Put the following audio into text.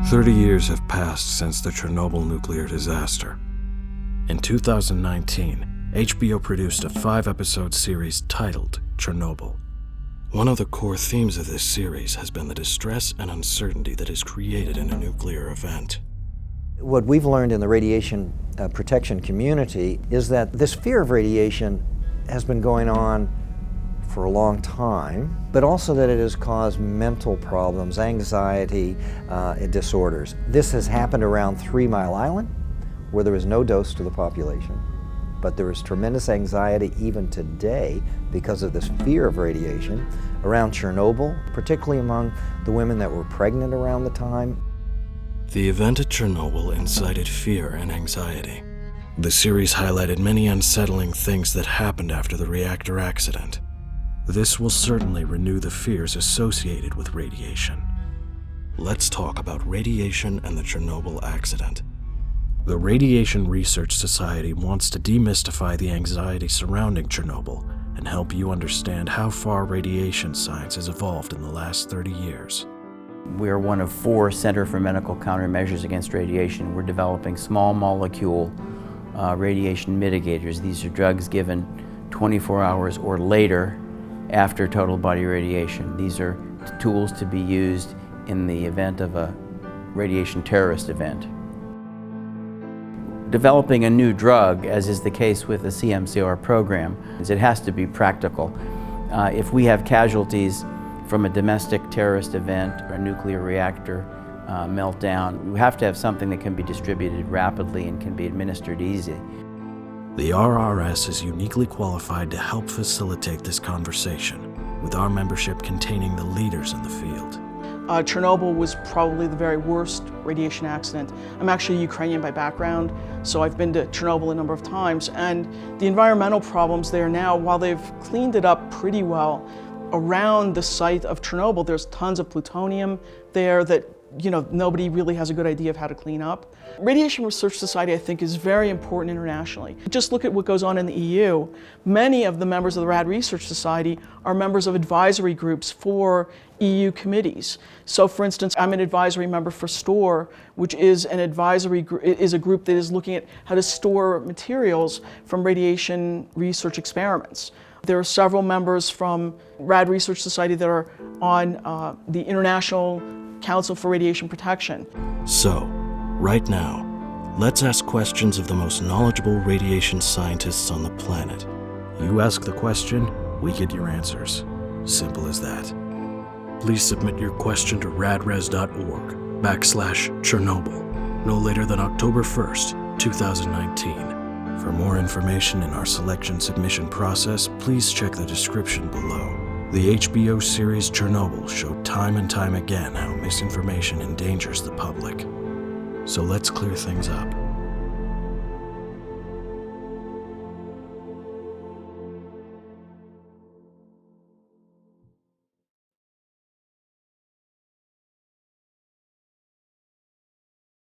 30 years have passed since the Chernobyl nuclear disaster. In 2019, HBO produced a 5-episode series titled Chernobyl. One of the core themes of this series has been the distress and uncertainty that is created in a nuclear event. What we've learned in the radiation protection community is that this fear of radiation has been going on for a long time, but also that it has caused mental problems, anxiety, and disorders. This has happened around 3 Mile Island, where there was no dose to the population, but there is tremendous anxiety even today because of this fear of radiation around Chernobyl, particularly among the women that were pregnant around the time. The event at Chernobyl incited fear and anxiety. The series highlighted many unsettling things that happened after the reactor accident. This will certainly renew the fears associated with radiation. Let's talk about radiation and the Chernobyl accident. The Radiation Research Society wants to demystify the anxiety surrounding Chernobyl and help you understand how far radiation science has evolved in the last 30 years. We are one of 4 Center for Medical Countermeasures Against Radiation. We're developing small molecule radiation mitigators. These are drugs given 24 hours or later after total body radiation. These are tools to be used in the event of a radiation terrorist event. Developing a new drug, as is the case with the CMCR program, it has to be practical. If we have casualties from a domestic terrorist event or a nuclear reactor meltdown, we have to have something that can be distributed rapidly and can be administered easily. The RRS is uniquely qualified to help facilitate this conversation, with our membership containing the leaders in the field. Chernobyl was probably the very worst radiation accident. I'm actually Ukrainian by background, so I've been to Chernobyl a number of times, and the environmental problems there now, while they've cleaned it up pretty well, around the site of Chernobyl, there's tons of plutonium there that nobody really has a good idea of how to clean up. Radiation Research Society, I think, is very important internationally. Just look at what goes on in the EU. Many of the members of the RAD Research Society are members of advisory groups for EU committees. So, for instance, I'm an advisory member for STORE, which is an advisory is a group that is looking at how to store materials from radiation research experiments. There are several members from RAD Research Society that are on the International Council for Radiation Protection. So, right now, let's ask questions of the most knowledgeable radiation scientists on the planet. You ask the question, we get your answers. Simple as that. Please submit your question to radres.org/Chernobyl no later than October 1st, 2019. For more information in our selection submission process, please check the description below. The HBO series Chernobyl showed time and time again how misinformation endangers the public. So let's clear things up.